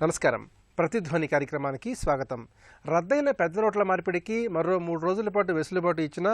నమస్కారం. ప్రతిధ్వని కార్యక్రమానికి స్వాగతం. రద్దయిన పెద్ద నోట్ల మార్పిడికి మరో 3 రోజుల పాటు వెసులుబాటు ఇచ్చిన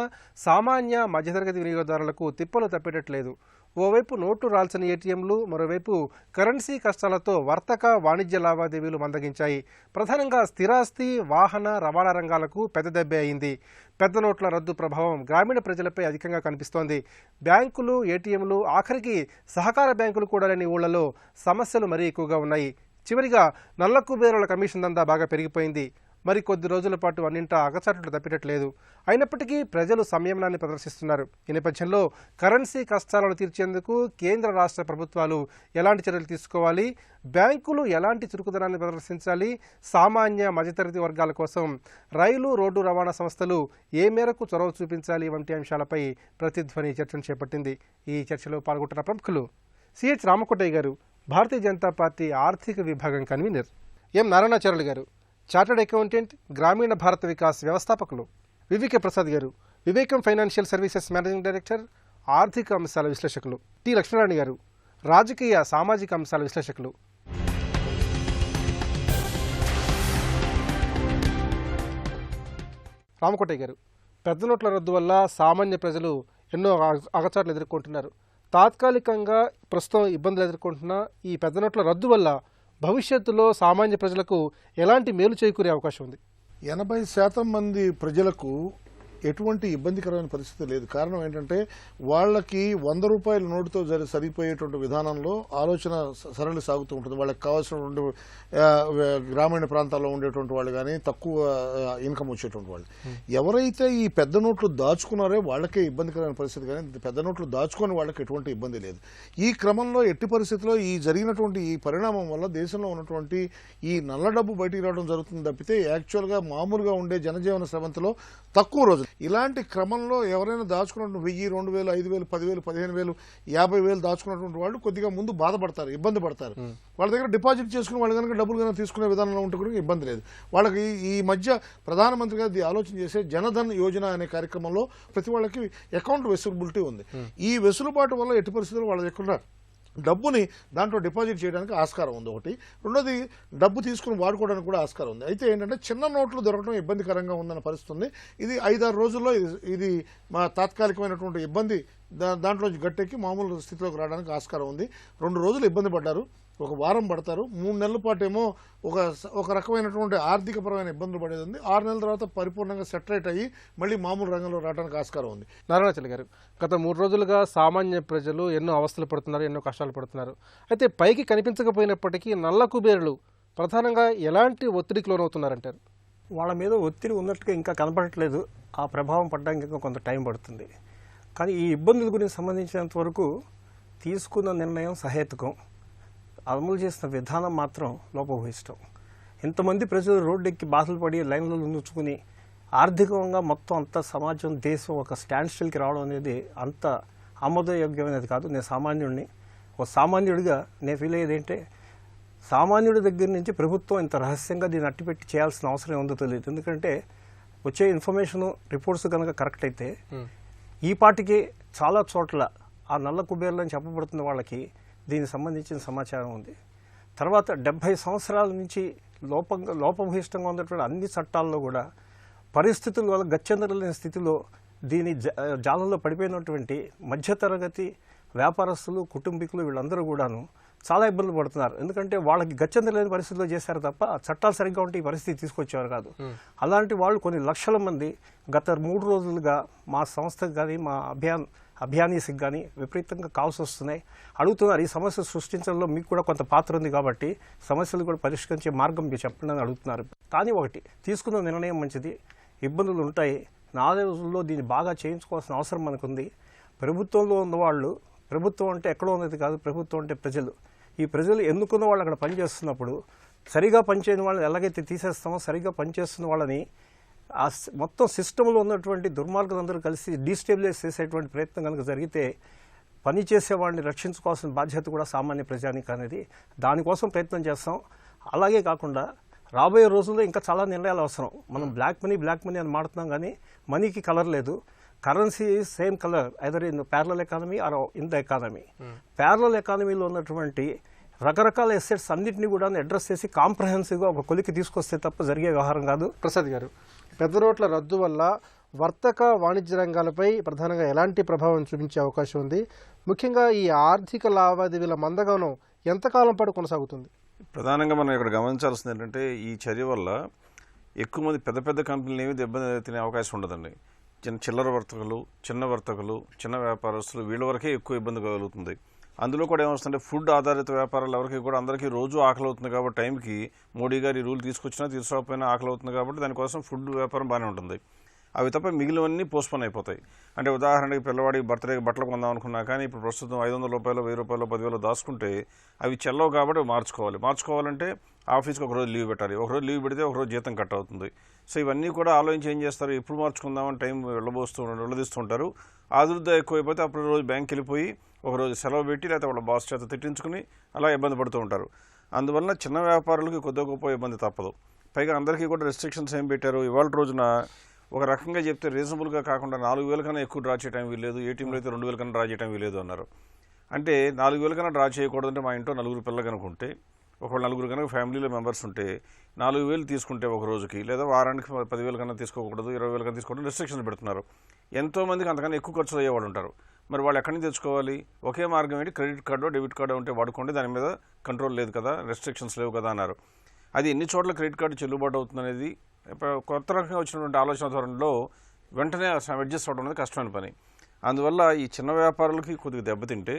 సామాన్య మధ్యతరగతి వినియోగదారులకు తిప్పలు తప్పేటట్లేదు. ఓవైపు నోటు రాల్సిన ఏటీఎంలు, మరోవైపు కరెన్సీ కష్టాలతో వర్తక వాణిజ్య లావాదేవీలు మందగించాయి. ప్రధానంగా స్థిరాస్తి, వాహన, రవాణా రంగాలకు పెద్ద దెబ్బే అయింది. పెద్ద నోట్ల రద్దు ప్రభావం గ్రామీణ ప్రజలపై అధికంగా కనిపిస్తోంది. బ్యాంకులు, ఏటీఎంలు, ఆఖరికి సహకార బ్యాంకులు కూడా లేని ఊళ్లలో సమస్యలు మరీ ఎక్కువగా ఉన్నాయి. చివరిగా నల్ల కుబేరుల కమిషన్ దందా బాగా పెరిగిపోయింది. మరి కొద్ది రోజుల పాటు అన్నింటా అగచాట్లు తప్పేటట్లేదు. అయినప్పటికీ ప్రజలు సంయమనాన్ని ప్రదర్శిస్తున్నారు. ఈ నేపథ్యంలో కరెన్సీ కష్టాలను తీర్చేందుకు కేంద్ర రాష్ట్ర ప్రభుత్వాలు ఎలాంటి చర్యలు తీసుకోవాలి, బ్యాంకులు ఎలాంటి చురుకుదనాన్ని ప్రదర్శించాలి, సామాన్య మధ్యతరగతి వర్గాల కోసం రైలు, రోడ్డు రవాణా సంస్థలు ఏ మేరకు చొరవ చూపించాలి వంటి అంశాలపై ప్రతిధ్వని చర్చను చేపట్టింది. ఈ చర్చలో పాల్గొంటున్న ప్రముఖులు సిహెచ్ రామకోటయ్య గారు, భారతీయ జనతా పార్టీ ఆర్థిక విభాగం కన్వీనర్, ఎం నారాయణాచార్యులు గారు, చార్టర్డ్ అకౌంటెంట్, గ్రామీణ భారత వికాస్ వ్యవస్థాపకులు, వివికే ప్రసాద్ గారు, వివేకం ఫైనాన్షియల్ సర్వీసెస్ మేనేజింగ్ డైరెక్టర్, ఆర్థిక అంశాల విశ్లేషకులు, టి లక్ష్మీనారాయణ గారు, రాజకీయ సామాజిక అంశాల విశ్లేషకులు. రామకోటయ్య గారు, పెద్ద నోట్ల రద్దు వల్ల సామాన్య ప్రజలు ఎన్నో అగచాట్లు ఎదుర్కొంటున్నారు. తాత్కాలికంగా ప్రస్తుతం ఇబ్బందులు ఎదుర్కొంటున్న ఈ పెద్ద నోట్ల రద్దు వల్ల భవిష్యత్తులో సామాన్య ప్రజలకు ఎలాంటి మేలు చేకూరే అవకాశం ఉంది? 80% మంది ప్రజలకు ఎటువంటి ఇబ్బందికరమైన పరిస్థితి లేదు. కారణం ఏంటంటే వాళ్ళకి 100 రూపాయల నోటుతో సరిపోయేటువంటి విధానంలో ఆలోచన సరళి సాగుతూ ఉంటుంది. వాళ్ళకి కావాల్సినటువంటి గ్రామీణ ప్రాంతాల్లో ఉండేటువంటి వాళ్ళు కానీ, తక్కువ ఇన్కమ్ వచ్చేటువంటి వాళ్ళు ఎవరైతే ఈ పెద్ద నోట్లు దాచుకున్నారో వాళ్ళకే ఇబ్బందికరమైన పరిస్థితి, కానీ పెద్ద నోట్లు దాచుకొని వాళ్ళకి ఎటువంటి ఇబ్బంది లేదు. ఈ క్రమంలో ఎట్టి పరిస్థితుల్లో ఈ జరిగినటువంటి ఈ పరిణామం వల్ల దేశంలో ఉన్నటువంటి ఈ నల్ల డబ్బు బయటికి రావడం జరుగుతుంది తప్పితే యాక్చువల్గా మామూలుగా ఉండే జనజీవన స్రవంతిలో తక్కువ రోజులు. ఇలాంటి క్రమంలో ఎవరైనా దాచుకున్నట్టు 1000, 2000, 5000, 10,000, 15,000, 50,000 దాచుకున్నటువంటి వాళ్ళు కొద్దిగా ముందు బాధపడతారు, ఇబ్బంది పడతారు. వాళ్ళ దగ్గర డిపాజిట్ చేసుకుని వాళ్ళు కనుక డబ్బులు కనుక తీసుకునే విధానంలో ఉంటే కూడా ఇబ్బంది లేదు. వాళ్ళకి ఈ మధ్య ప్రధానమంత్రి గారు ఆలోచన చేసే జనధన్ యోజన అనే కార్యక్రమంలో ప్రతి వాళ్ళకి అకౌంట్ వెసులబిలిటీ ఉంది. ఈ వెసులుబాటు వల్ల ఎట్టి పరిస్థితుల్లో వాళ్ళ దగ్గర డబ్బుని దాంట్లో డిపాజిట్ చేయడానికి ఆస్కారం ఉంది. ఒకటి. రెండోది, డబ్బు తీసుకుని వాడుకోవడానికి కూడా ఆస్కారం ఉంది. అయితే ఏంటంటే చిన్న నోట్లు దొరకడం ఇబ్బందికరంగా ఉందన్న పరిస్థితి ఉంది. ఇది 5-6 రోజుల్లో ఇది మా తాత్కాలికమైనటువంటి ఇబ్బంది దాంట్లో గట్టెక్కి మామూలు స్థితిలోకి రావడానికి ఆస్కారం ఉంది. 2 రోజులు ఇబ్బంది పడ్డారు, 1 వారం పడతారు, 3 నెలల పాటు ఏమో ఒక రకమైనటువంటి ఆర్థికపరమైన ఇబ్బందులు పడేది ఉంది. 6 నెలల తర్వాత పరిపూర్ణంగా సెటరేట్ అయ్యి మళ్ళీ మామూలు రంగంలో రావడానికి ఆస్కారం ఉంది. నారాయణాచార్య గారు, గత 3 రోజులుగా సామాన్య ప్రజలు ఎన్నో అవస్థలు పడుతున్నారు, ఎన్నో కష్టాలు పడుతున్నారు. అయితే పైకి కనిపించకపోయినప్పటికీ నల్ల కుబేరులు ప్రధానంగా ఎలాంటి ఒత్తిడికి లోనవుతున్నారంటారు? వాళ్ళ మీద ఒత్తిడి ఉన్నట్టుగా ఇంకా కనపడట్లేదు. ఆ ప్రభావం పడడానికి ఇంకా కొంత టైం పడుతుంది. కానీ ఈ ఇబ్బందుల గురించి సంబంధించినంత వరకు తీసుకున్న నిర్ణయం సహేతుకం, అమలు చేసిన విధానం మాత్రం లోపభూయిష్టం. ఇంతమంది ప్రజలు రోడ్డెక్కి బాధలు పడి లైన్లలో నుంచుకుని ఆర్థికంగా మొత్తం అంత సమాజం, దేశం ఒక స్టాండ్ స్టిల్కి రావడం అనేది అంత ఆమోదయోగ్యమైనది కాదు. నేను సామాన్యుడిని, ఒక సామాన్యుడిగా నేను ఫీల్ అయ్యేది ఏంటంటే, సామాన్యుడి దగ్గర నుంచి ప్రభుత్వం ఇంత రహస్యంగా దీన్ని అట్టిపెట్టి చేయాల్సిన అవసరం ఉందో తెలియదు. ఎందుకంటే వచ్చే ఇన్ఫర్మేషను, రిపోర్ట్స్ కనుక కరెక్ట్ అయితే ఈ పాటికి చాలా చోట్ల ఆ నల్ల కుబేర్లని చెప్పబడుతున్న వాళ్ళకి దీనికి సంబంధించిన సమాచారం ఉంది. తర్వాత 70 సంవత్సరాల నుంచి లోపభూయిష్టంగా ఉన్నటువంటి అన్ని చట్టాల్లో కూడా పరిస్థితుల వల్ల గత్యంతరలేని స్థితిలో దీని జాలంలో పడిపోయినటువంటి మధ్యతరగతి వ్యాపారస్తులు, కుటుంబీకులు వీళ్ళందరూ కూడాను చాలా ఇబ్బందులు పడుతున్నారు. ఎందుకంటే వాళ్ళకి గత్యంతరలేని పరిస్థితిలో చేశారు తప్ప చట్టాలు సరిగ్గా ఉంటే ఈ పరిస్థితి తీసుకొచ్చేవారు కాదు. అలాంటి వాళ్ళు కొన్ని లక్షల మంది గత 3 రోజులుగా మా సంస్థకు కానీ, మా అభియానీస్కి కానీ విపరీతంగా కాల్స్ వస్తున్నాయి, అడుగుతున్నారు. ఈ సమస్య సృష్టించడంలో మీకు కూడా కొంత పాత్ర ఉంది కాబట్టి సమస్యలు కూడా పరిష్కరించే మార్గం మీరు చెప్పండి అని అడుగుతున్నారు. కానీ ఒకటి, తీసుకున్న నిర్ణయం మంచిది, ఇబ్బందులు ఉంటాయి. 4 రోజుల్లో దీన్ని బాగా చేయించుకోవాల్సిన అవసరం మనకుంది. ప్రభుత్వంలో ఉన్నవాళ్ళు, ప్రభుత్వం అంటే ఎక్కడో ఉన్నది కాదు, ప్రభుత్వం అంటే ప్రజలు. ఈ ప్రజలు ఎన్నుకున్న వాళ్ళు అక్కడ పనిచేస్తున్నప్పుడు సరిగా పనిచేయని వాళ్ళని ఎలాగైతే తీసేస్తామో, సరిగా పనిచేస్తున్న వాళ్ళని ఆ మొత్తం సిస్టంలో ఉన్నటువంటి దుర్మార్గులందరూ కలిసి డీస్టెబిలైజ్ చేసేటువంటి ప్రయత్నం కనుక జరిగితే పనిచేసేవాడిని రక్షించుకోవాల్సిన బాధ్యత కూడా సామాన్య ప్రజానికి అనేది. దానికోసం ప్రయత్నం చేస్తాం. అలాగే కాకుండా రాబోయే రోజుల్లో ఇంకా చాలా నిర్ణయాలు అవసరం. మనం బ్లాక్ మనీ అని మాట్లాడుతున్నాం, కానీ మనీకి కలర్ లేదు. Currency is same colour either in parallel economy are in the economy. Parallel ఎకానమీలో ఉన్నటువంటి రకరకాల ఎసెట్స్ అన్నింటినీ కూడా అడ్రస్ చేసి కాంప్రహెన్సివ్గా ఒక కొలికి తీసుకొస్తే తప్ప జరిగే వ్యవహారం కాదు. ప్రసాద్ గారు, పెద్ద నోట్ల రద్దు వల్ల వర్తక వాణిజ్య రంగాలపై ప్రధానంగా ఎలాంటి ప్రభావం చూపించే అవకాశం ఉంది? ముఖ్యంగా ఈ ఆర్థిక లావాదేవీల మందగమనం ఎంతకాలం పాటు కొనసాగుతుంది? ప్రధానంగా మనం ఇక్కడ గమనించాల్సింది ఏంటంటే ఈ చర్య వల్ల ఎక్కువ మంది పెద్ద పెద్ద కంపెనీలు ఏమి దెబ్బ తినే అవకాశం ఉండదండి. చిల్లర వర్తకులు, చిన్న వర్తకులు, చిన్న వ్యాపారస్తులు వీళ్ళ వరకే ఎక్కువ ఇబ్బంది కలుగుతుంది. అందులో కూడా ఏమొస్తుందంటే ఫుడ్ ఆధారిత వ్యాపారాలు ఎవరికి కూడా అందరికీ రోజు ఆకలి అవుతుంది కాబట్టి టైంకి మోడీ గారు ఈ రూల్ తీసుకొచ్చినా తీసుకురాకపోయినా ఆకలి అవుతుంది కాబట్టి దానికోసం ఫుడ్ వ్యాపారం బాగానే ఉంటుంది. అవి తప్ప మిగిలినవన్నీ పోస్ట్పోన్ అయిపోతాయి. అంటే ఉదాహరణకి పిల్లవాడికి బర్త్డేకి బట్టలు కొందాం అనుకున్నా కానీ ఇప్పుడు ప్రస్తుతం 500 రూపాయలు, 1000 రూపాయలు, 10,000 దాచుకుంటే అవి చెల్లవు కాబట్టి మార్చుకోవాలంటే ఆఫీస్కి ఒకరోజు లీవ్ పెట్టాలి. ఒకరోజు లీవ్ పెడితే ఒకరోజు జీతం కట్ అవుతుంది. సో ఇవన్నీ కూడా ఆలోచించి ఏం చేస్తారు, ఎప్పుడు మార్చుకుందామని టైం వెళ్ళదీస్తూ ఉంటారు. ఆదుర్దా ఎక్కువైపోతే అప్పుడు రోజు బ్యాంక్కి వెళ్ళిపోయి ఒకరోజు సెలవు పెట్టి లేకపోతే వాళ్ళ బాస్ చేత తిట్టించుకుని అలా ఇబ్బంది పడుతూ ఉంటారు. అందువల్ల చిన్న వ్యాపారులకి కొద్ది గొప్ప ఇబ్బంది తప్పదు. పైగా అందరికీ కూడా రెస్ట్రిక్షన్స్ ఏం పెట్టారు, ఇవాళ రోజున ఒక రకంగా చెప్తే రీజనబుల్గా కాకుండా 4,000 కన్నా ఎక్కువ డ్రా చేయడం వీల్లేదు, ఏటీఎంలో అయితే 2,000 కన్నా డ్రా చేయడం వీల్లేదు అన్నారు. అంటే 4,000 కన్నా డ్రా చేయకూడదంటే మా ఇంట్లో 4 పిల్లలు కనుకుంటే, ఒకవేళ 4 కనుక ఫ్యామిలీలో మెంబర్స్ ఉంటే 4,000 తీసుకుంటే ఒక రోజుకి, లేదా వారానికి 10,000 కన్నా తీసుకోకూడదు, 20,000 కన్నా తీసుకోవడం రెస్ట్రిక్షన్స్ పెడుతున్నారు. ఎంతోమందికి అంతకన్నా ఎక్కువ ఖర్చులు అయ్యేవాళ్ళు ఉంటారు. మరి వాళ్ళు ఎక్కడి నుంచి తెచ్చుకోవాలి? ఒకే మార్గం ఏంటి, క్రెడిట్ కార్డో డెబిట్ కార్డో ఉంటే వాడుకోండి, దాని మీద కంట్రోల్ లేదు కదా, రెస్ట్రిక్షన్స్ లేవు కదా అన్నారు. అది ఎన్ని చోట్ల క్రెడిట్ కార్డు చెల్లుబాటు అవుతుంది అనేది కొత్త రకంగా వచ్చినటువంటి ఆలోచన ధోరణిలో వెంటనే అడ్జస్ట్ అవడం అనేది కష్టమైన పని. అందువల్ల ఈ చిన్న వ్యాపారులకి కొద్దిగా దెబ్బతింటే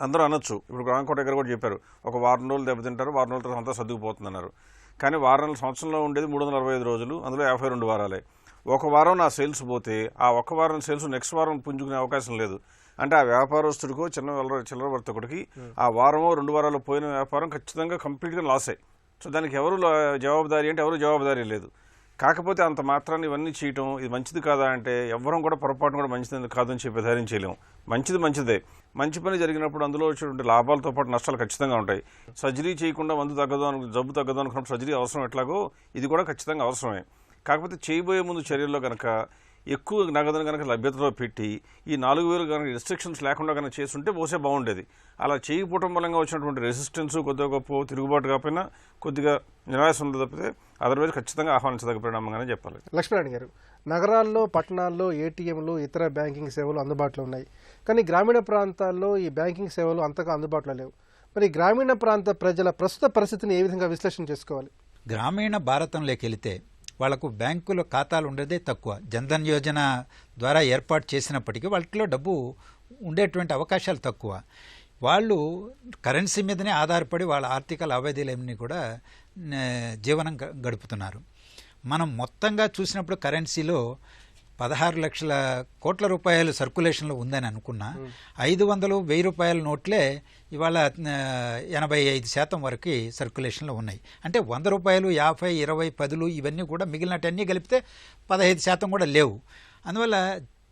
అందరూ అనొచ్చు, ఇప్పుడు రామకోట దగ్గర కూడా చెప్పారు, ఒక వారం రోజులు దెబ్బతింటారు, వారం రోజుల తర్వాత అంతా సర్దుకుపోతుంది అన్నారు. కానీ వారం సంవత్సరంలో ఉండేది 365 రోజులు, అందులో 52 వారాలే. ఒక వారం నా సేల్స్ పోతే ఆ ఒక్క వారం సేల్స్ నెక్స్ట్ వారం పుంజుకునే అవకాశం లేదు. అంటే ఆ వ్యాపారస్తుడికో చిల్లర వర్తకుడికి ఆ వారమో 2 వారాలు పోయిన వ్యాపారం ఖచ్చితంగా కంప్లీట్గా లాసే. సో దానికి ఎవరు జవాబుదారీ అంటే ఎవరు జవాబుదారీ లేదు. కాకపోతే అంత మాత్రాన్ని ఇవన్నీ చేయటం ఇది మంచిది కాదా అంటే ఎవ్వరం కూడా పొరపాటును కూడా మంచిది కాదని చెప్పి ధైర్యం చేయలేము. మంచిదే. మంచి పని జరిగినప్పుడు అందులో వచ్చేటువంటి లాభాలతో పాటు నష్టాలు ఖచ్చితంగా ఉంటాయి. సర్జరీ చేయకుండా జబ్బు తగ్గదు అనుకున్నప్పుడు సర్జరీ అవసరం ఎట్లాగో ఇది కూడా ఖచ్చితంగా అవసరమే. కాకపోతే చేయబోయే ముందు చర్యల్లో కనుక ఎక్కువ నగదును కనుక లభ్యతలో పెట్టి ఈ 4,000 కనుక రెస్ట్రిక్షన్స్ లేకుండా కనుక చేస్తుంటే బహుశా బాగుండేది. అలా చేయకపోవడం మూలంగా వచ్చినటువంటి రెసిస్టెన్స్ కొద్దిగా గొప్ప తిరుగుబాటు కాకపోయినా కొద్దిగా నిరాశ ఉంది తప్పితే అదర్వైజ్ ఖచ్చితంగా ఆహ్వానించదగ్గ పరిణామంగానే చెప్పాలి. లక్ష్మీనారాయణ గారు, నగరాల్లో, పట్టణాల్లో ఏటీఎంలు, ఇతర బ్యాంకింగ్ సేవలు అందుబాటులో ఉన్నాయి. కానీ గ్రామీణ ప్రాంతాల్లో ఈ బ్యాంకింగ్ సేవలు అంతగా అందుబాటులో లేవు. మరి గ్రామీణ ప్రాంత ప్రజల ప్రస్తుత పరిస్థితిని ఏ విధంగా విశ్లేషణ చేసుకోవాలి? గ్రామీణ భారతంలోకి వెళితే వాళ్లకు బ్యాంకులో ఖాతాలు ఉండేదే తక్కువ. జన్ధన్ యోజన ద్వారా ఏర్పాటు చేసినప్పటికీ వాటిలో డబ్బు ఉండేటువంటి అవకాశాలు తక్కువ. వాళ్ళు కరెన్సీ మీదనే ఆధారపడి వాళ్ళ ఆర్థిక లావాదేవీలన్నీ కూడా జీవనం గడుపుతున్నారు. మనం మొత్తంగా చూసినప్పుడు కరెన్సీలో 16 లక్షల కోట్ల రూపాయలు సర్క్యులేషన్లో ఉందని అనుకున్నా 500, 1000 రూపాయల నోట్లే ఇవాళ 85% వరకు సర్క్యులేషన్లో ఉన్నాయి. అంటే 100 రూపాయలు, 50, 20, 10 ఇవన్నీ కూడా మిగిలినటన్నీ కలిపితే 15% కూడా లేవు. అందువల్ల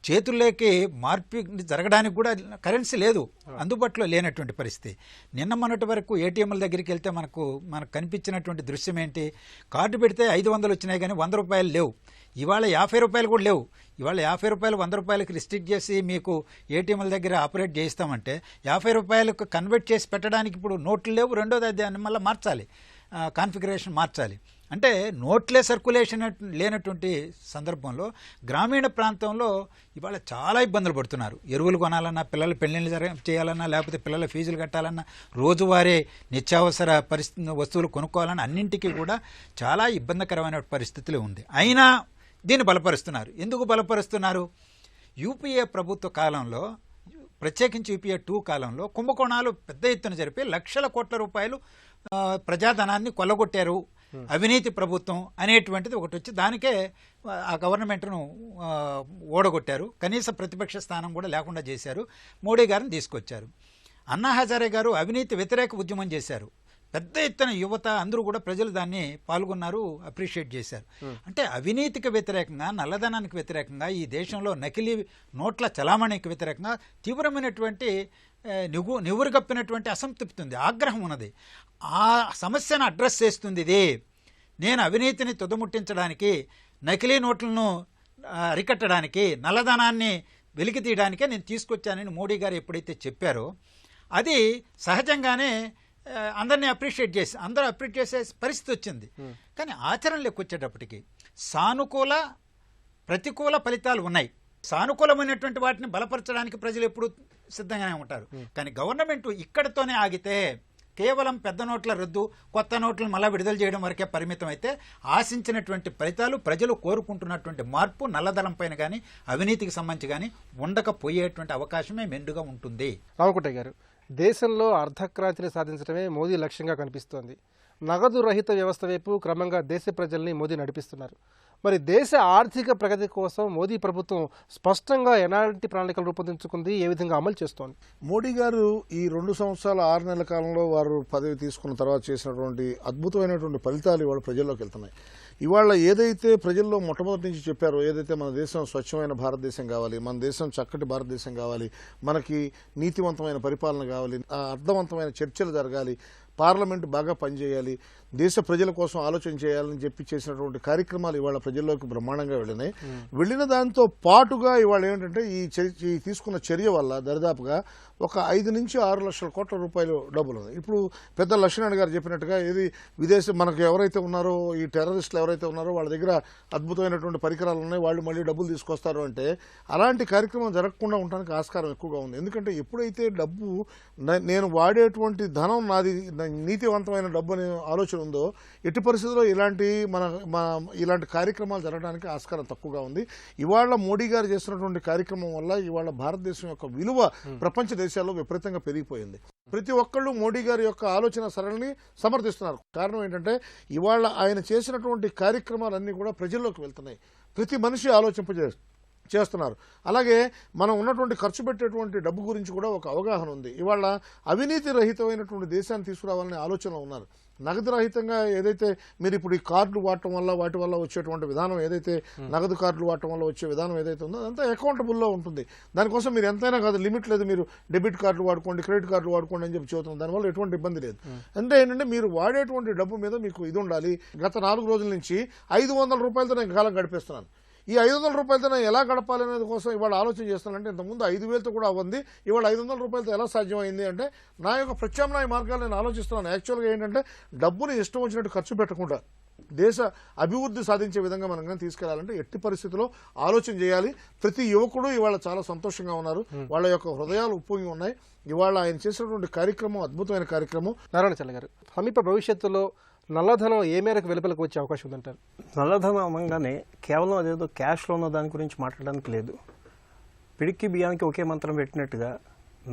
చేతుల్లోకి మార్పు జరగడానికి కూడా కరెన్సీ లేదు, అందుబాటులో లేనటువంటి పరిస్థితి. నిన్న మొన్నటి వరకు ఏటీఎంల దగ్గరికి వెళ్తే మనకు కనిపించినటువంటి దృశ్యం ఏంటి, కార్డు పెడితే 500 వచ్చినాయి కానీ 100 రూపాయలు లేవు. ఇవాళ 50 రూపాయలు కూడా లేవు. ఇవాళ 50 రూపాయలు 100 రూపాయలకి రిస్ట్రిక్ట్ చేసి మీకు ఏటీఎంల దగ్గర ఆపరేట్ చేయిస్తామంటే 50 రూపాయలకు కన్వర్ట్ చేసి పెట్టడానికి ఇప్పుడు నోట్లు లేవు. రెండోది దాన్ని మళ్ళీ మార్చాలి, కాన్ఫిగరేషన్ మార్చాలి. అంటే నోట్లే సర్క్యులేషన్ లేనటువంటి సందర్భంలో గ్రామీణ ప్రాంతంలో ఇవాళ చాలా ఇబ్బందులు పడుతున్నారు. ఎరువులు కొనాలన్నా, పిల్లల పెళ్లిళ్ళు చేయాలన్నా, లేకపోతే పిల్లల ఫీజులు కట్టాలన్నా, రోజువారీ నిత్యావసర వస్తువులు కొనుక్కోవాలన్నా అన్నింటికీ కూడా చాలా ఇబ్బందికరమైన పరిస్థితులు ఉంది. అయినా దీన్ని బలపరుస్తున్నారు. ఎందుకు బలపరుస్తున్నారు? యూపీఏ ప్రభుత్వ కాలంలో, ప్రత్యేకించి యూపీఏ 2 కాలంలో కుంభకోణాలు పెద్ద ఎత్తున జరిపి లక్షల కోట్ల రూపాయలు ప్రజాధనాన్ని కొల్లగొట్టారు. అవినీతి ప్రభుత్వం అనేటువంటిది ఒకటి వచ్చి దానికే ఆ గవర్నమెంట్ను ఓడగొట్టారు. కనీస ప్రతిపక్ష స్థానం కూడా లేకుండా చేశారు. మోడీ గారిని తీసుకొచ్చారు. అన్నా హజారే గారు అవినీతి వ్యతిరేక ఉద్యమం చేశారు. పెద్ద ఎత్తున యువత అందరూ కూడా ప్రజలు దాన్ని పాల్గొన్నారు, అప్రిషియేట్ చేశారు. అంటే అవినీతికి వ్యతిరేకంగా, నల్లధనానికి వ్యతిరేకంగా, ఈ దేశంలో నకిలీ నోట్ల చలామణికి వ్యతిరేకంగా తీవ్రమైనటువంటి నివురుగప్పినటువంటి అసంతృప్తి ఉంది, ఆగ్రహం ఉన్నది. ఆ సమస్యను అడ్రస్ చేస్తుంది ఇది. నేను అవినీతిని తుదముట్టించడానికి, నకిలీ నోట్లను అరికట్టడానికి, నల్లధనాన్ని వెలికి తీయడానికే నేను తీసుకొచ్చానని మోడీ గారు ఎప్పుడైతే చెప్పారో అది సహజంగానే అందరినీ అప్రిషియేట్ చేసి అందరూ అప్రిషియేట్ చేసే పరిస్థితి వచ్చింది. కానీ ఆచరణలోకి వచ్చేటప్పటికి సానుకూల ప్రతికూల ఫలితాలు ఉన్నాయి. సానుకూలమైనటువంటి వాటిని బలపరచడానికి ప్రజలు ఎప్పుడు సిద్ధంగానే ఉంటారు. కానీ గవర్నమెంట్ ఇక్కడితోనే ఆగితే కేవలం పెద్ద నోట్ల రద్దు, కొత్త నోట్లను మళ్ళా విడుదల చేయడం వరకే పరిమితం అయితే ఆశించినటువంటి ఫలితాలు, ప్రజలు కోరుకుంటున్నటువంటి మార్పు నల్లధనం పైన కానీ అవినీతికి సంబంధించి కానీ ఉండకపోయేటువంటి అవకాశమే మెండుగా ఉంటుంది. రామకోటయ్య గారు, దేశంలో అర్ధక్రాంతిని సాధించడమే మోదీ లక్ష్యంగా కనిపిస్తోంది. నగదు రహిత వ్యవస్థ వైపు క్రమంగా దేశ ప్రజల్ని మోదీ నడిపిస్తున్నారు. మరి దేశ ఆర్థిక ప్రగతి కోసం మోదీ ప్రభుత్వం స్పష్టంగా ఎలాంటి ప్రణాళికలు రూపొందించుకుంది, ఏ విధంగా అమలు చేస్తోంది? మోడీ గారు ఈ 2 సంవత్సరాల 6 నెలల కాలంలో వారు పదవి తీసుకున్న తర్వాత చేసినటువంటి అద్భుతమైనటువంటి ఫలితాలు ఇవాళ ప్రజల్లోకి వెళ్తున్నాయి. ఇవాళ ఏదైతే ప్రజల్లో మొట్టమొదటి నుంచి చెప్పారో, ఏదైతే మన దేశం స్వచ్ఛమైన భారతదేశం కావాలి, మన దేశం చక్కటి భారతదేశం కావాలి, మనకి నీతివంతమైన పరిపాలన కావాలి, అర్థవంతమైన చర్చలు జరగాలి, పార్లమెంట్ బాగా పనిచేయాలి, దేశ ప్రజల కోసం ఆలోచన చేయాలని చెప్పి చేసినటువంటి కార్యక్రమాలు ఇవాళ ప్రజల్లోకి బ్రహ్మాండంగా వెళ్ళినాయి. వెళ్ళిన దాంతో పాటుగా ఇవాళ ఏంటంటే ఈ తీసుకున్న చర్య వల్ల దరిదాపుగా ఒక 5 నుంచి 6 లక్షల కోట్ల రూపాయలు డబ్బులు ఉంది. ఇప్పుడు పెద్ద లక్ష్మణ్ గారు చెప్పినట్టుగా ఇది మనకు ఎవరైతే ఉన్నారో ఈ టెర్రరిస్టులు ఎవరైతే ఉన్నారో వాళ్ళ దగ్గర అద్భుతమైనటువంటి పరికరాలు ఉన్నాయి, వాళ్ళు మళ్ళీ డబ్బులు తీసుకొస్తారు అంటే అలాంటి కార్యక్రమం జరగకుండా ఉండడానికి ఆస్కారం ఎక్కువగా ఉంది. ఎందుకంటే ఎప్పుడైతే డబ్బు నేను వాడేటువంటి ధనం నాది నీతివంతమైన డబ్బు అనే ఆలోచన ఉందో ఎట్టి పరిస్థితుల్లో ఇలాంటి కార్యక్రమాలు జరగడానికి ఆస్కారం తక్కువగా ఉంది. ఇవాళ మోడీ గారు చేస్తున్నటువంటి కార్యక్రమం వల్ల ఇవాళ భారతదేశం యొక్క విలువ ప్రపంచ దేశాల్లో విపరీతంగా పెరిగిపోయింది. ప్రతి ఒక్కళ్ళు మోడీ గారి యొక్క ఆలోచన సరళిని సమర్థిస్తున్నారు. కారణం ఏంటంటే ఇవాళ ఆయన చేసినటువంటి కార్యక్రమాలన్నీ కూడా ప్రజల్లోకి వెళ్తున్నాయి. ప్రతి మనిషి చేస్తున్నారు. అలాగే మనం ఉన్నటువంటి ఖర్చు పెట్టేటువంటి డబ్బు గురించి కూడా ఒక అవగాహన ఉంది. ఇవాళ అవినీతి రహితమైనటువంటి దేశాన్ని తీసుకురావాలనే ఆలోచనలో ఉన్నారు. నగదు రహితంగా ఏదైతే మీరు ఇప్పుడు ఈ కార్డులు వాడటం వల్ల వాటి వల్ల వచ్చేటువంటి విధానం ఏదైతే నగదు కార్డులు వాడటం వల్ల వచ్చే విధానం ఏదైతే ఉందో అదంతా అకౌంటబుల్లో ఉంటుంది. దానికోసం మీరు ఎంతైనా కాదు, లిమిట్ లేదు, మీరు డెబిట్ కార్డులు వాడుకోండి, క్రెడిట్ కార్డులు వాడుకోండి అని చెప్పి చెబుతున్నాం. దానివల్ల ఎటువంటి ఇబ్బంది లేదు. అంటే ఏంటంటే మీరు వాడేటువంటి డబ్బు మీద మీకు ఇది ఉండాలి. గత 4 రోజుల నుంచి 500 రూపాయలతో నేను కాలం గడిపేస్తున్నాను. ఈ 500 రూపాయలతో నేను ఎలా గడపాలి అనేది కోసం ఇవాళ ఆలోచన చేస్తానంటే ఇంతకుముందు 5,000తో కూడా అవ్వంది, ఇవాళ 500 రూపాయలతో ఎలా సాధ్యమైంది అంటే నా యొక్క ప్రత్యామ్నాయ మార్గాలు నేను ఆలోచిస్తున్నాను. యాక్చువల్గా ఏంటంటే డబ్బుని ఇష్టం వచ్చినట్టు ఖర్చు పెట్టకుండా దేశ అభివృద్ధి సాధించే విధంగా మనం కానీ తీసుకెళ్లాలంటే ఎట్టి పరిస్థితుల్లో ఆలోచన చేయాలి. ప్రతి యువకుడు ఇవాళ చాలా సంతోషంగా ఉన్నారు, వాళ్ళ యొక్క హృదయాలు ఉప్పొంగి ఉన్నాయి. ఇవాళ ఆయన చేసినటువంటి కార్యక్రమం అద్భుతమైన కార్యక్రమం. నారాయణ చల్ల గారు, సమీప భవిష్యత్తులో నల్లధనం ఏ మేరకు వెలుపలకు వచ్చే అవకాశం ఉందంటారు? నల్లధనం అనగానే కేవలం అదేదో క్యాష్లో ఉన్న దాని గురించి మాట్లాడడానికి లేదు. పిడికి బియ్యానికి ఒకే మంత్రం పెట్టినట్టుగా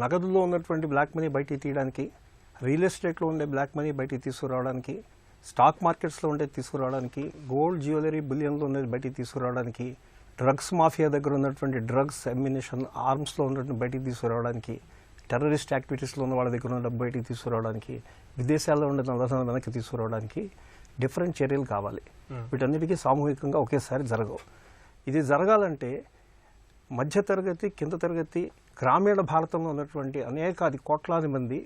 నగదులో ఉన్నటువంటి బ్లాక్ మనీ బయటికి తీయడానికి, రియల్ ఎస్టేట్లో ఉండే బ్లాక్ మనీ బయటికి తీసుకురావడానికి, స్టాక్ మార్కెట్స్లో ఉండేది తీసుకురావడానికి, గోల్డ్ జ్యువెలరీ బిలియన్లో ఉండేది బయటికి తీసుకురావడానికి, డ్రగ్స్ మాఫియా దగ్గర ఉన్నటువంటి డ్రగ్స్ అమ్యునిషన్ ఆర్మ్స్లో ఉన్నటువంటి బయటికి తీసుకురావడానికి, టెర్రరిస్ట్ యాక్టివిటీస్లో ఉన్న వాళ్ళ దగ్గర ఉన్న డబ్బు బయటికి తీసుకురావడానికి, విదేశాల్లో ఉండే నల్లధనం వెనక్కి తీసుకురావడానికి డిఫరెంట్ చర్యలు కావాలి. వీటన్నిటికీ సామూహికంగా ఒకేసారి జరగవు. ఇది జరగాలంటే మధ్యతరగతి, కింద తరగతి, గ్రామీణ భారతంలో ఉన్నటువంటి అనేక కోట్లాది మంది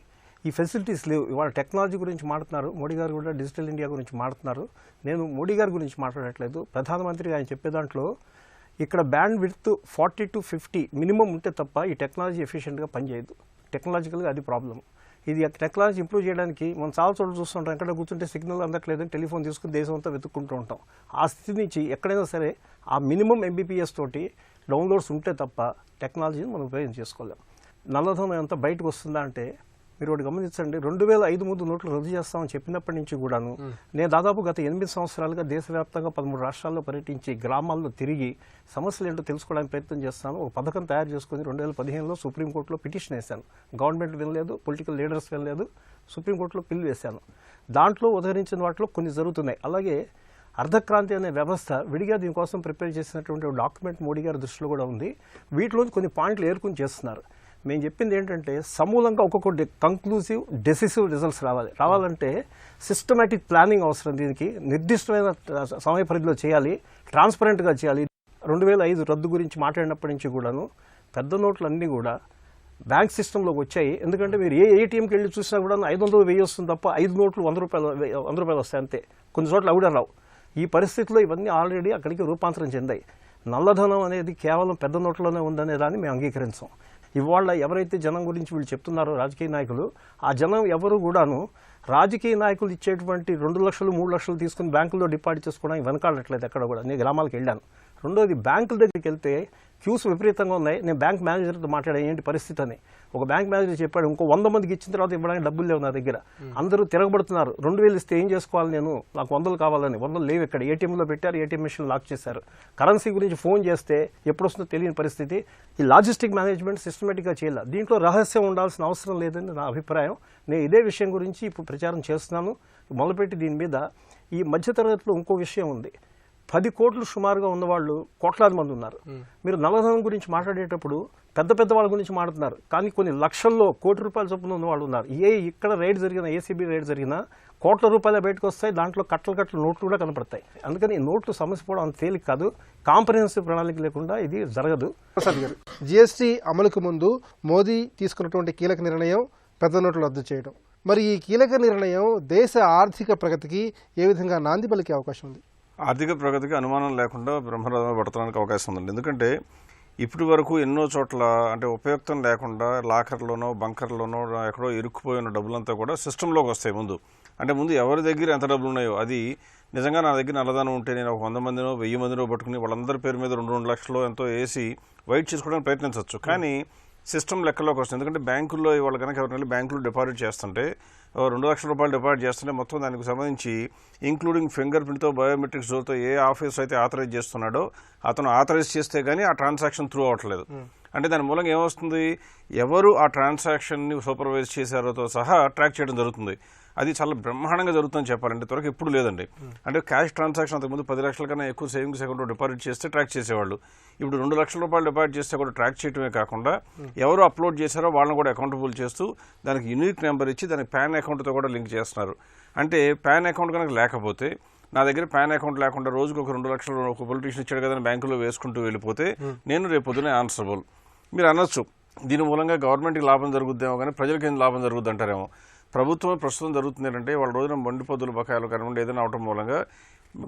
ఈ ఫెసిలిటీస్ లేవు. ఇవాళ టెక్నాలజీ గురించి మాట్లాడుతున్నారు, మోడీ గారు కూడా డిజిటల్ ఇండియా గురించి మాట్లాడుతున్నారు. నేను మోడీ గారి గురించి మాట్లాడట్లేదు. ప్రధానమంత్రి ఆయన చెప్పే దాంట్లో ఇక్కడ బ్యాండ్ విడ్త్ 40 to 50 మినిమం ఉంటే తప్ప ఈ టెక్నాలజీ ఎఫిషియెంట్గా పనిచేయదు. టెక్నాలజికల్గా అది ప్రాబ్లం. ఇది టెక్నాలజీ ఇంప్రూవ్ చేయడానికి మనం చాలా చోట్ల చూస్తుంటాం, ఎక్కడ కూర్చుంటే సిగ్నల్ అందట్లేదని టెలిఫోన్ తీసుకుని దేశం అంతా వెతుక్కుంటూ ఉంటాం. ఆ స్థితి నుంచి ఎక్కడైనా సరే ఆ మినిమం MBPS తోటి డౌన్లోడ్స్ ఉంటే తప్ప టెక్నాలజీని మనం ఉపయోగం చేసుకోలేం. నల్లధనం ఎంత బయటకు వస్తుందా అంటే మీరు ఒకటి గమనించండి, 2005 ముందు నోట్లు రద్దు చేస్తామని చెప్పినప్పటి నుంచి కూడాను నేను దాదాపు గత 8 సంవత్సరాలుగా దేశవ్యాప్తంగా 13 రాష్ట్రాల్లో పర్యటించి గ్రామాల్లో తిరిగి సమస్యలు ఏంటో తెలుసుకోవడానికి ప్రయత్నం చేస్తాను. ఒక పథకం తయారు చేసుకుని 2015లో సుప్రీంకోర్టులో పిటిషన్ వేశాను. గవర్నమెంట్ వినలేదు, పొలిటికల్ లీడర్స్ వినలేదు, సుప్రీంకోర్టులో పిల్ వేశాను. దాంట్లో ఉదహరించిన వాటిలో కొన్ని జరుగుతున్నాయి. అలాగే అర్ధక్రాంతి అనే వ్యవస్థ విడిగా దీనికోసం ప్రిపేర్ చేసినటువంటి డాక్యుమెంట్ మోడీ గారి దృష్టిలో కూడా ఉంది. వీటిలో కొన్ని పాయింట్లు ఏర్కొని చేస్తున్నారు. మేము చెప్పింది ఏంటంటే సమూలంగా ఒక్కొక్కటి కంక్లూజివ్ డెసిసివ్ రిజల్ట్స్ రావాలంటే సిస్టమేటిక్ ప్లానింగ్ అవసరం. దీనికి నిర్దిష్టమైన సమయ పరిధిలో చేయాలి, ట్రాన్స్పరెంట్గా చేయాలి. 2005 రద్దు గురించి మాట్లాడినప్పటి నుంచి కూడాను పెద్ద నోట్లు అన్నీ కూడా బ్యాంక్ సిస్టంలోకి వచ్చాయి. ఎందుకంటే మీరు ఏ ATMకి వెళ్ళి చూసినా కూడా 500, 1000 వస్తుంది తప్ప 5 నోట్లు 100 రూపాయలు వస్తాయి అంతే. కొన్ని చోట్ల అవి కూడా రావు. ఈ పరిస్థితిలో ఇవన్నీ ఆల్రెడీ అక్కడికి రూపాంతరం చెందాయి. నల్లధనం అనేది కేవలం పెద్ద నోట్లోనే ఉందనే దాన్ని మేము అంగీకరించాం. ఇవాళ ఎవరైతే జనం గురించి వీళ్ళు చెప్తున్నారో రాజకీయ నాయకులు, ఆ జనం ఎవరు కూడాను రాజకీయ నాయకులు ఇచ్చేటువంటి 2 లక్షలు 3 లక్షలు తీసుకుని బ్యాంకుల్లో డిపాజిట్ చేసుకోవడానికి వెనకాడట్లేదు ఎక్కడ కూడా. నేను గ్రామాలకు వెళ్ళాను. రెండోది, బ్యాంకుల దగ్గరికి వెళ్తే క్యూస్ విపరీతంగా ఉన్నాయి. నేను బ్యాంక్ మేనేజర్తో మాట్లాడాను ఏంటి పరిస్థితి అని. ఒక బ్యాంక్ మేనేజర్ చెప్పాడు, ఇంకో 100 మందికి ఇచ్చిన తర్వాత ఇవ్వడానికి డబ్బులు లేవు నా దగ్గర, అందరూ తిరగబడుతున్నారు, 2000 ఇస్తే ఏం చేసుకోవాలి నేను, నాకు 100 కావాలని. 100 లేవు ఇక్కడ, ఏటీఎంలో పెట్టారు, ఏటీఎం మిషన్ లాక్ చేశారు. కరెన్సీ గురించి ఫోన్ చేస్తే ఎప్పుడు వస్తుందో తెలియని పరిస్థితి. ఈ లాజిస్టిక్ మేనేజ్మెంట్ సిస్టమేటిక్గా చేయాలి. దీంట్లో రహస్యం ఉండాల్సిన అవసరం లేదని నా అభిప్రాయం. నేను ఇదే విషయం గురించి ఇప్పుడు ప్రచారం చేస్తున్నాను. మొదలుపెట్టి దీని మీద ఈ మధ్యతరగతిలో ఇంకో విషయం ఉంది. 10 కోట్లు సుమారుగా ఉన్నవాళ్ళు కోట్లాది మంది ఉన్నారు. మీరు నల్లధనం గురించి మాట్లాడేటప్పుడు పెద్ద పెద్ద వాళ్ళ గురించి మాట్లాడుతున్నారు, కానీ కొన్ని లక్షల్లో ₹1,00,00,000 చొప్పున ఉన్న వాళ్ళు ఉన్నారు. ఇక్కడ రైడ్ జరిగిన, ఏసీబీ రైడ్ జరిగినా ₹1,00,00,000 బయటకు వస్తాయి, దాంట్లో కట్టలు నోట్లు కూడా కనపడతాయి. అందుకని నోట్లు సమస్య పోవడం అంత తేలిక కాదు. కాంప్రహెన్సివ్ ప్రణాళిక లేకుండా ఇది జరగదు. ప్రసాద్ గారు, జీఎస్టీ అమలుకు ముందు మోదీ తీసుకున్నటువంటి కీలక నిర్ణయం పెద్ద నోట్లు రద్దు చేయడం. మరి ఈ కీలక నిర్ణయం దేశ ఆర్థిక ప్రగతికి ఏ విధంగా నాంది పలికే అవకాశం ఉంది? ఆర్థిక ప్రగతికి అనుమానం లేకుండా బ్రహ్మరథం పడటానికి అవకాశం ఉందండి. ఎందుకంటే ఇప్పటి వరకు ఎన్నో చోట్ల అంటే ఉపయుక్తం లేకుండా లాకర్లోనో బంకర్లోనో ఎక్కడో ఇరుక్కుపోయిన డబ్బులంతా కూడా సిస్టంలోకి వస్తాయి. ముందు ఎవరి దగ్గర ఎంత డబ్బులు ఉన్నాయో, అది నిజంగా నా దగ్గర నల్లదానం ఉంటే నేను ఒక 100 మందినో 1000 మందినో పట్టుకుని వాళ్ళందరి పేరు మీద 2 లక్షలు ఎంతో వేసి వైట్ చేసుకోవడానికి ప్రయత్నించవచ్చు. కానీ సిస్టమ్ లెక్కలోకి వస్తుంది. ఎందుకంటే బ్యాంకుల్లో ఇవాళ కనుక ఎవరైనా బ్యాంకులో డిపాజిట్ చేస్తుంటే ₹2 లక్షల డిపాజిట్ చేస్తుంటే మొత్తం దానికి సంబంధించి ఇంక్లూడింగ్ ఫింగర్ ప్రింట్తో బయోమెట్రిక్స్ జోతో ఏ ఆఫీస్ అయితే ఆథరైజ్ చేస్తున్నాడో అతను ఆథరైజ్ చేస్తే కానీ ఆ ట్రాన్సాక్షన్ త్రూ అవ్వట్లేదు. అంటే దాని మూలంగా ఏమొస్తుంది, ఎవరు ఆ ట్రాన్సాక్షన్ని సూపర్వైజ్ చేశారోతో సహా ట్రాక్ చేయడం జరుగుతుంది. అది చాలా బ్రహ్మాండంగా జరుగుతుందని చెప్పాలంటే త్వరగా ఎప్పుడు లేదండి. అంటే క్యాష్ ట్రాన్సాక్షన్ అంతకుముందు 10 లక్షల కన్నా ఎక్కువ సేవింగ్స్ అకౌంట్లో డిపాజిట్ చేస్తే ట్రాక్ చేసేవాళ్ళు. ఇప్పుడు ₹2 లక్షల డిపాజిట్ చేస్తే కూడా ట్రాక్ చేయడమే కాకుండా ఎవరు అప్లోడ్ చేశారో వాళ్ళని కూడా అకౌంటబుల్ చేస్తూ దానికి యూనిక్ నెంబర్ ఇచ్చి దానికి పాన్ అకౌంట్తో కూడా లింక్ చేస్తున్నారు. అంటే పాన్ అకౌంట్ కనుక లేకపోతే, నా దగ్గర పాన్ అకౌంట్ లేకుండా రోజుకు ఒక 2 లక్షలు ఒక పొలిటీషియన్ ఇచ్చాడు కదా బ్యాంకులో వేసుకుంటూ వెళ్ళిపోతే నేను రేపు పొద్దునే ఆన్సరబుల్. మీరు అనొచ్చు, దీని మూలంగా గవర్నమెంట్కి లాభం జరుగుద్దేమో కానీ ప్రజలకి ఏం లాభం జరుగుద్ది అంటారేమో. ప్రభుత్వం ప్రస్తుతం జరుగుతుంది ఏంటంటే వాళ్ళ రోజున మండి పొద్దుల బకాయిలు కానివ్వండి ఏదైనా అవటం మూలంగా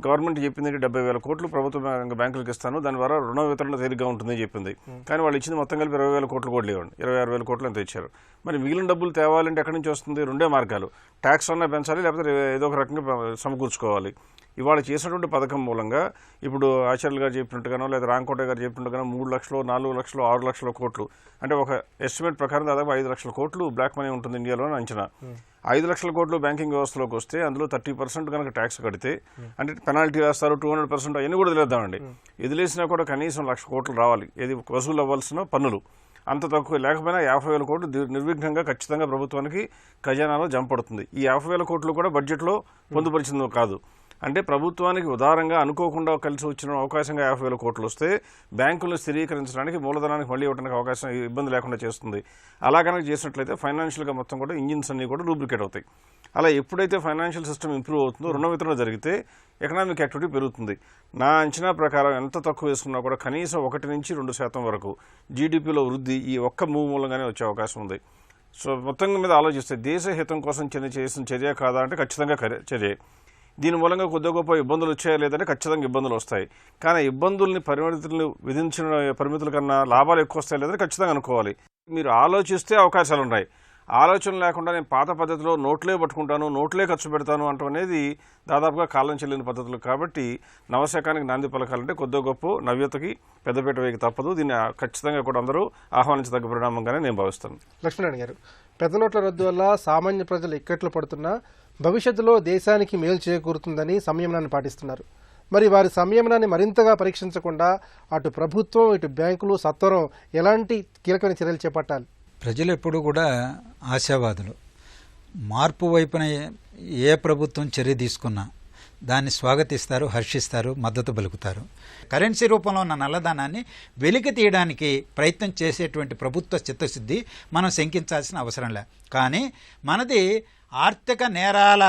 గవర్నమెంట్ చెప్పింది 70,000 కోట్లు ప్రభుత్వం బ్యాంకులకు ఇస్తాను, దాని ద్వారా రుణ వితరణ తేలిగ్గా ఉంటుందని చెప్పింది. కానీ వాళ్ళు ఇచ్చింది మొత్తం కలిపి 20,000 కోట్లు కూడా లేవండి, 26,000 కోట్లు ఎంత ఇచ్చారు. మరి మిగిలిన డబ్బులు తేవాలంటే ఎక్కడి నుంచి వస్తుంది? 2 మార్గాలు, ట్యాక్స్ అన్నా పెంచాలి, లేకపోతే ఏదో ఒక రకంగా సమకూర్చుకోవాలి. ఇవాళ చేసినటువంటి పథకం మూలంగా ఇప్పుడు ఆచార్యులు గారు చెప్పినట్టుగానో లేదా రాంకోట గారు చెప్పినట్టుగానో 3 లక్షలు 4 లక్షలు 6 లక్షల కోట్లు అంటే ఒక ఎస్టిమేట్ ప్రకారం దాదాపు 5 లక్షల కోట్లు బ్లాక్ మనీ ఉంటుంది ఇండియాలో అంచనా. 5 లక్షల కోట్లు బ్యాంకింగ్ వ్యవస్థలోకి వస్తే అందులో 30% కనుక ట్యాక్స్ కడితే అంటే పెనాల్టీ వేస్తారు, 200% అవన్నీ కూడా వదిలేద్దామండి. వదిలేసినా కూడా కనీసం 1,00,000 కోట్లు రావాలి. ఏది వసూలు అవ్వాల్సిన పన్నులు అంత తక్కువ లేకపోయినా 50,000 కోట్లు నిర్విఘ్నంగా ఖచ్చితంగా ప్రభుత్వానికి ఖజానాలో జమ పడుతుంది. ఈ 50,000 కోట్లు కూడా బడ్జెట్లో పొందుపరిచిందో కాదు. అంటే ప్రభుత్వానికి ఉదారంగా అనుకోకుండా కలిసి వచ్చిన అవకాశంగా 50,000 కోట్లు వస్తే బ్యాంకులను స్థిరీకరించడానికి మూలధనానికి మళ్ళీ ఇవ్వడానికి అవకాశం ఇబ్బంది లేకుండా చేస్తుంది. అలా కనుక చేసినట్లయితే ఫైనాన్షియల్గా మొత్తం కూడా ఇంజిన్స్ అన్ని కూడా లూబ్రికేట్ అవుతాయి. అలా ఎప్పుడైతే ఫైనాన్షియల్ సిస్టమ్ ఇంప్రూవ్ అవుతుందో రుణ వితరణ జరిగితే ఎకనామిక్ యాక్టివిటీ పెరుగుతుంది. నా అంచనా ప్రకారం ఎంత తక్కువ వేసుకున్నా కూడా కనీసం 1 నుంచి 2% వరకు జీడిపిలో వృద్ధి ఈ ఒక్క మూవ్ మూలంగానే వచ్చే అవకాశం ఉంది. సో మొత్తం మీద ఆలోచిస్తే దేశ హితం కోసం చేసిన చర్య కాదా అంటే ఖచ్చితంగా చర్య. దీని మూలంగా కొద్ది గొప్ప ఇబ్బందులు వచ్చాయా లేదంటే ఖచ్చితంగా ఇబ్బందులు వస్తాయి. కానీ ఇబ్బందుల్ని పరిమితులను విధించిన పరిమితుల కన్నా లాభాలు ఎక్కువ వస్తాయి లేదని ఖచ్చితంగా అనుకోవాలి. మీరు ఆలోచిస్తే అవకాశాలు ఉన్నాయి. ఆలోచన లేకుండా నేను పాత పద్ధతిలో నోట్లే పట్టుకుంటాను, నోట్లే ఖర్చు పెడతాను అంటూ అనేది దాదాపుగా కాలం చెల్లిన పద్ధతులు. కాబట్టి నవశకానికి నాంది పలకాలంటే కొద్ది గొప్ప నవ్యతకి పెద్దపీట వేయక తప్పదు. దీన్ని ఖచ్చితంగా కూడా అందరూ ఆహ్వానించదగ్గ పరిణామంగానే నేను భావిస్తాను. లక్ష్మీనారాయణ గారు, పెద్ద నోట్ల రద్దు వల్ల సామాన్య ప్రజలు ఇక్కట్లు పడుతున్నా భవిష్యత్తులో దేశానికి మేలు చేకూరుతుందని సంయమనాన్ని పాటిస్తున్నారు. మరి వారి సంయమనాన్ని మరింతగా పరీక్షించకుండా అటు ప్రభుత్వం ఇటు బ్యాంకులు సత్వరం ఎలాంటి కీలకమైన చర్యలు చేపట్టాలి? ప్రజలు ఎప్పుడు కూడా ఆశావాదులు. మార్పు వైపున ఏ ప్రభుత్వం చర్య తీసుకున్నా దాన్ని స్వాగతిస్తారు, హర్షిస్తారు, మద్దతు పలుకుతారు. కరెన్సీ రూపంలో ఉన్న నల్లధనాన్ని వెలికి తీయడానికి ప్రయత్నం చేసేటువంటి ప్రభుత్వ చిత్తశుద్ధి మనం శంకించాల్సిన అవసరం లే. కానీ మనది ఆర్థిక నేరాల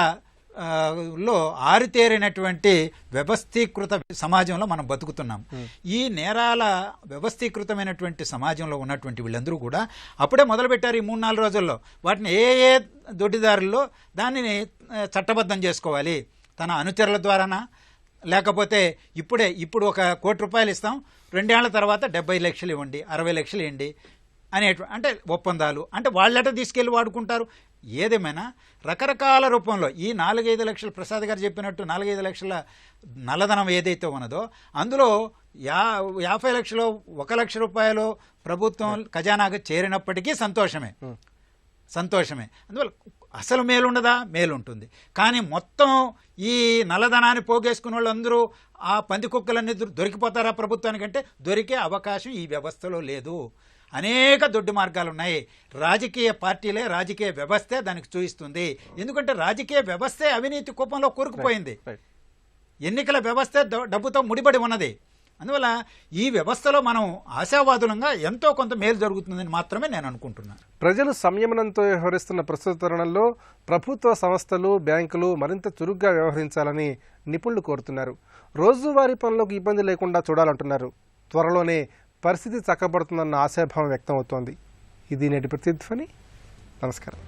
లో ఆరితేరినటువంటి వ్యవస్థీకృత సమాజంలో మనం బతుకుతున్నాం. ఈ నేరాల వ్యవస్థీకృతమైనటువంటి సమాజంలో ఉన్నటువంటి వీళ్ళందరూ కూడా అప్పుడే మొదలుపెట్టారు. ఈ 3-4 రోజుల్లో వాటిని ఏ దొడ్డిదారుల్లో దానిని చట్టబద్ధం చేసుకోవాలి. తన అనుచరుల ద్వారానా, లేకపోతే ఇప్పుడు ₹1 కోటి ఇస్తాం, 2 ఏళ్ల తర్వాత 70 లక్షలు ఇవ్వండి, 60 లక్షలు ఇవ్వండి అంటే ఒప్పందాలు అంటే వాళ్ళట తీసుకెళ్ళి వాడుకుంటారు. ఏదేమైనా రకరకాల రూపంలో ఈ 4-5 లక్షలు ప్రసాద్ గారు చెప్పినట్టు 4-5 లక్షల నల్లధనం ఏదైతే ఉన్నదో అందులో 50 లక్షలు 1 లక్ష రూపాయలు ప్రభుత్వం ఖజానాగా చేరినప్పటికీ సంతోషమే. అందువల్ల అసలు మేలుండదా? మేలుంటుంది. కానీ మొత్తం ఈ నల్లధనాన్ని పోగేసుకున్న వాళ్ళందరూ ఆ పంది కుక్కలన్నీ దొరికిపోతారా ప్రభుత్వానికంటే? దొరికే అవకాశం ఈ వ్యవస్థలో లేదు. అనేక దొడ్డి మార్గాలు ఉన్నాయి. రాజకీయ పార్టీలే, రాజకీయ వ్యవస్థే దానికి చూయిస్తుంది. ఎందుకంటే రాజకీయ వ్యవస్థే అవినీతి కూపంలో కూరుకుపోయింది. ఎన్నికల వ్యవస్థే డబ్బుతో ముడిపడి ఉన్నది. అందువల్ల ఈ వ్యవస్థలో మనం ఆశావాదులంగా ఎంతో కొంత మేలు జరుగుతుందని మాత్రమే నేను అనుకుంటున్నాను. ప్రజలు సంయమనంతో వ్యవహరిస్తున్న ప్రస్తుత తరుణంలో ప్రభుత్వ సంస్థలు, బ్యాంకులు మరింత చురుగ్గా వ్యవహరించాలని నిపుణులు కోరుతున్నారు. రోజువారీ పనులకు ఇబ్బంది లేకుండా చూడాలంటున్నారు. త్వరలోనే పరిస్థితి చక్కబడుతుందన్న ఆశాభావం వ్యక్తం అవుతోంది. ఇది నేటి ప్రతిధ్వని. నమస్కారం.